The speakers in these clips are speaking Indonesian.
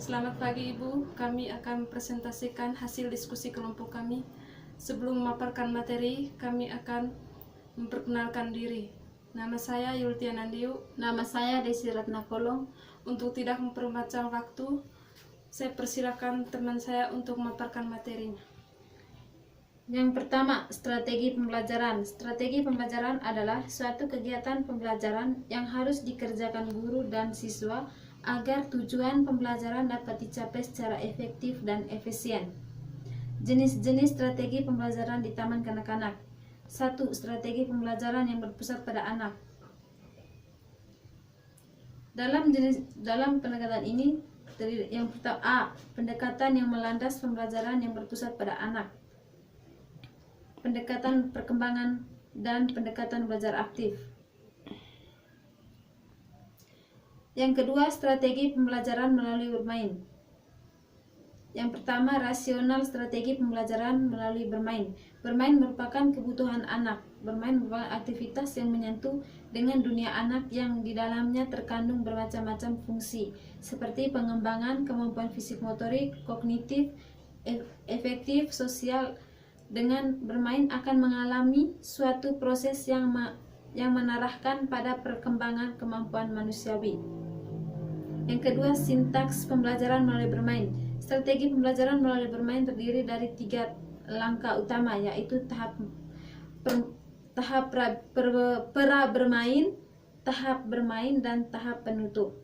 Selamat pagi Ibu, kami akan presentasikan hasil diskusi kelompok kami. Sebelum memaparkan materi, kami akan memperkenalkan diri. Nama saya Yultian Andiu. Nama saya Desi Ratna Kolong. Untuk tidak memperpanjang waktu, saya persilakan teman saya untuk memaparkan materinya. Yang pertama, strategi pembelajaran. Strategi pembelajaran adalah suatu kegiatan pembelajaran yang harus dikerjakan guru dan siswa agar tujuan pembelajaran dapat dicapai secara efektif dan efisien. Jenis-jenis strategi pembelajaran di taman kanak-kanak. 1. Strategi pembelajaran yang berpusat pada anak. Dalam pendekatan ini, yang pertama A. Pendekatan yang melandas pembelajaran yang berpusat pada anak. Pendekatan perkembangan dan pendekatan belajar aktif. Yang kedua, strategi pembelajaran melalui bermain. Yang pertama, rasional strategi pembelajaran melalui bermain. Bermain merupakan kebutuhan anak. Bermain merupakan aktivitas yang menyentuh dengan dunia anak yang di dalamnya terkandung bermacam-macam fungsi, seperti pengembangan kemampuan fisik motorik, kognitif, efektif, sosial. Dengan bermain akan mengalami suatu proses yang menarahkan pada perkembangan kemampuan manusiawi. Yang kedua, sintaks pembelajaran melalui bermain. Strategi pembelajaran melalui bermain terdiri dari 3 langkah utama, yaitu tahap pra-bermain, tahap bermain, dan tahap penutup.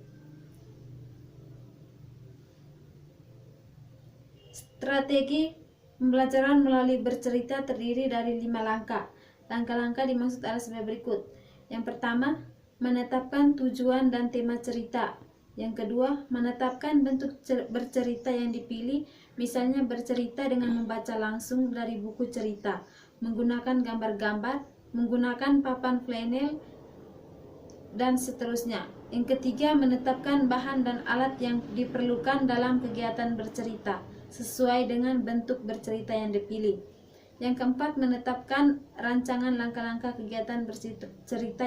Strategi pembelajaran melalui bercerita terdiri dari 5 langkah. Langkah-langkah dimaksud adalah sebagai berikut. Yang pertama, menetapkan tujuan dan tema cerita. Yang kedua, menetapkan bentuk bercerita yang dipilih, misalnya bercerita dengan membaca langsung dari buku cerita, menggunakan gambar-gambar, menggunakan papan flanel, dan seterusnya. Yang ketiga, menetapkan bahan dan alat yang diperlukan dalam kegiatan bercerita, sesuai dengan bentuk bercerita yang dipilih. Yang keempat, menetapkan rancangan langkah-langkah kegiatan bercerita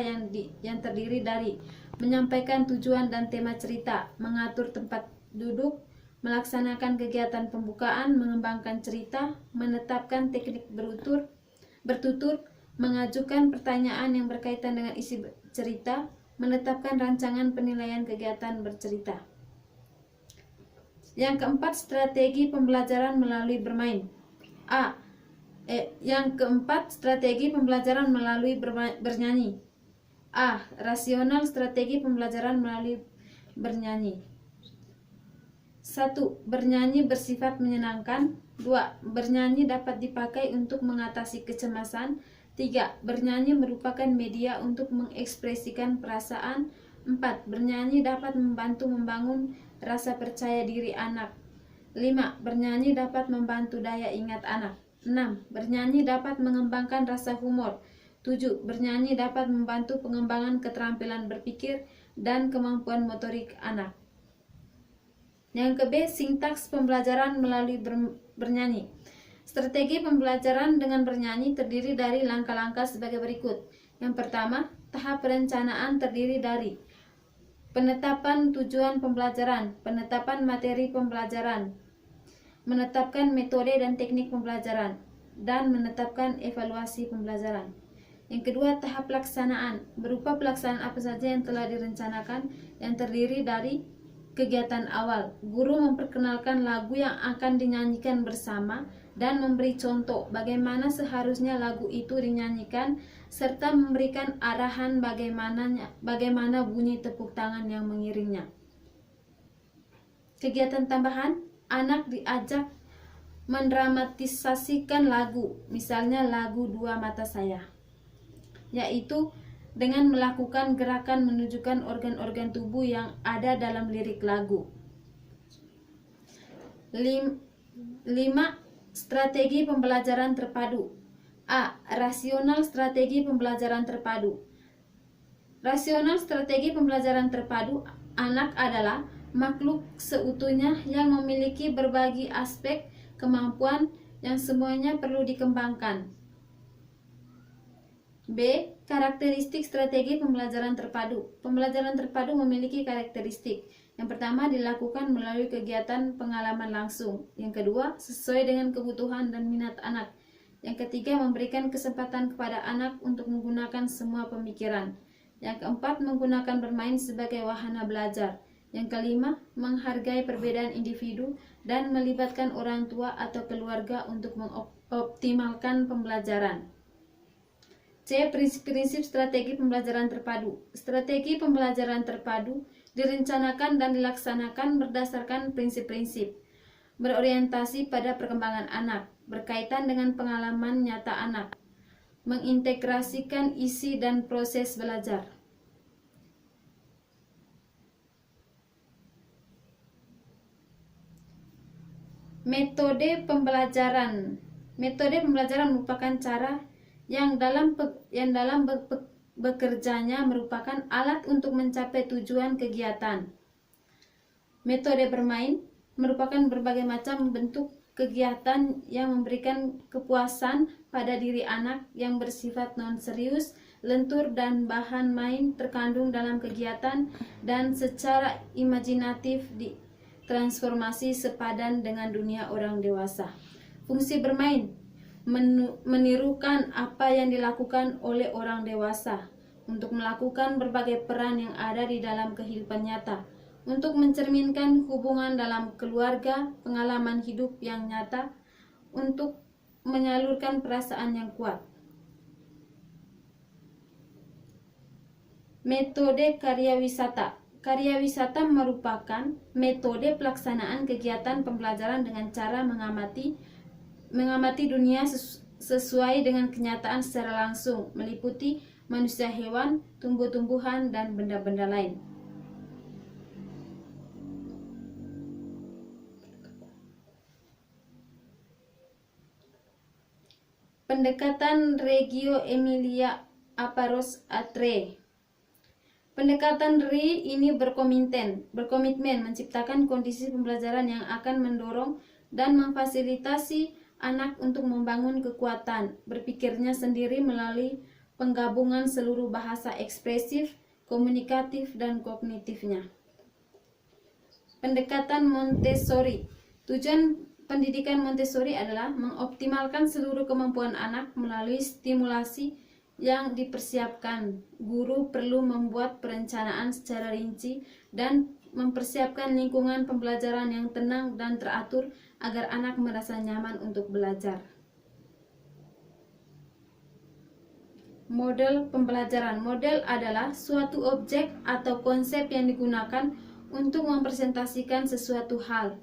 yang terdiri dari menyampaikan tujuan dan tema cerita, mengatur tempat duduk, melaksanakan kegiatan pembukaan, mengembangkan cerita, menetapkan teknik bertutur, mengajukan pertanyaan yang berkaitan dengan isi cerita, menetapkan rancangan penilaian kegiatan bercerita. Yang keempat, strategi pembelajaran melalui bermain. Yang keempat, strategi pembelajaran melalui bernyanyi. A. Rasional strategi pembelajaran melalui bernyanyi. 1. Bernyanyi bersifat menyenangkan. 2. Bernyanyi dapat dipakai untuk mengatasi kecemasan. 3. Bernyanyi merupakan media untuk mengekspresikan perasaan. 4. Bernyanyi dapat membantu membangun rasa percaya diri anak. 5. Bernyanyi dapat membantu daya ingat anak. 6. Bernyanyi dapat mengembangkan rasa humor. 7. Bernyanyi dapat membantu pengembangan keterampilan berpikir dan kemampuan motorik anak. Yang ke B, sintaks pembelajaran melalui bernyanyi. Strategi pembelajaran dengan bernyanyi terdiri dari langkah-langkah sebagai berikut. Yang pertama, tahap perencanaan terdiri dari penetapan tujuan pembelajaran, penetapan materi pembelajaran, menetapkan metode dan teknik pembelajaran, dan menetapkan evaluasi pembelajaran. Yang kedua, tahap pelaksanaan, berupa pelaksanaan apa saja yang telah direncanakan, yang terdiri dari kegiatan awal. Guru memperkenalkan lagu yang akan dinyanyikan bersama dan memberi contoh bagaimana seharusnya lagu itu dinyanyikan, serta memberikan arahan bagaimana bunyi tepuk tangan yang mengiringnya. Kegiatan tambahan, anak diajak mendramatisasikan lagu, misalnya lagu Dua Mata Saya, yaitu dengan melakukan gerakan menunjukkan organ-organ tubuh yang ada dalam lirik lagu. 5. Strategi pembelajaran terpadu. A. Rasional strategi pembelajaran terpadu. Rasional strategi pembelajaran terpadu, anak adalah makhluk seutuhnya yang memiliki berbagai aspek kemampuan yang semuanya perlu dikembangkan. B. Karakteristik strategi pembelajaran terpadu. Pembelajaran terpadu memiliki karakteristik. Yang pertama, dilakukan melalui kegiatan pengalaman langsung. Yang kedua, sesuai dengan kebutuhan dan minat anak. Yang ketiga, memberikan kesempatan kepada anak untuk menggunakan semua pemikiran. Yang keempat, menggunakan bermain sebagai wahana belajar. Yang kelima, menghargai perbedaan individu dan melibatkan orang tua atau keluarga untuk mengoptimalkan pembelajaran. C. Prinsip-prinsip strategi pembelajaran terpadu. Strategi pembelajaran terpadu direncanakan dan dilaksanakan berdasarkan prinsip-prinsip berorientasi pada perkembangan anak, berkaitan dengan pengalaman nyata anak, mengintegrasikan isi dan proses belajar. Metode pembelajaran. Metode pembelajaran merupakan cara yang dalam bekerjanya merupakan alat untuk mencapai tujuan kegiatan. Metode bermain merupakan berbagai macam bentuk kegiatan yang memberikan kepuasan pada diri anak yang bersifat non-serius, lentur, dan bahan main terkandung dalam kegiatan dan secara imajinatif ditransformasi sepadan dengan dunia orang dewasa. Fungsi bermain menirukan apa yang dilakukan oleh orang dewasa untuk melakukan berbagai peran yang ada di dalam kehidupan nyata, untuk mencerminkan hubungan dalam keluarga, pengalaman hidup yang nyata, untuk menyalurkan perasaan yang kuat. Metode karya wisata. Karya wisata merupakan metode pelaksanaan kegiatan pembelajaran dengan cara mengamati dunia sesuai dengan kenyataan secara langsung, meliputi manusia, hewan, tumbuh-tumbuhan, dan benda-benda lain. Pendekatan Reggio Emilia Aparos Atre. Pendekatan RI ini berkomitmen menciptakan kondisi pembelajaran yang akan mendorong dan memfasilitasi anak untuk membangun kekuatan berpikirnya sendiri melalui penggabungan seluruh bahasa ekspresif, komunikatif, dan kognitifnya. Pendekatan Montessori. Tujuan pendidikan Montessori adalah mengoptimalkan seluruh kemampuan anak melalui stimulasi yang dipersiapkan. Guru perlu membuat perencanaan secara rinci dan mempersiapkan lingkungan pembelajaran yang tenang dan teratur agar anak merasa nyaman untuk belajar. Model pembelajaran. Model adalah suatu objek atau konsep yang digunakan untuk mempresentasikan sesuatu hal.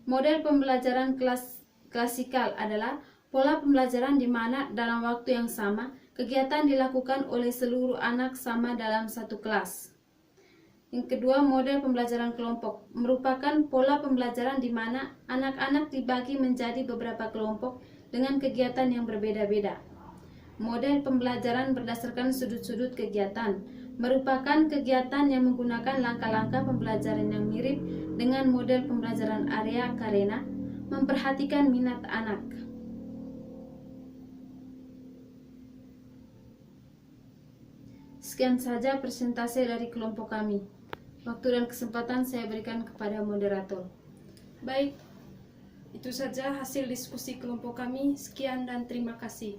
Model pembelajaran klasikal adalah pola pembelajaran di mana dalam waktu yang sama kegiatan dilakukan oleh seluruh anak sama dalam satu kelas. Yang kedua, model pembelajaran kelompok merupakan pola pembelajaran di mana anak-anak dibagi menjadi beberapa kelompok dengan kegiatan yang berbeda-beda. Model pembelajaran berdasarkan sudut-sudut kegiatan merupakan kegiatan yang menggunakan langkah-langkah pembelajaran yang mirip dengan model pembelajaran area karena memperhatikan minat anak. Sekian saja presentasi dari kelompok kami. Waktu dan kesempatan saya berikan kepada moderator. Baik, itu saja hasil diskusi kelompok kami. Sekian dan terima kasih.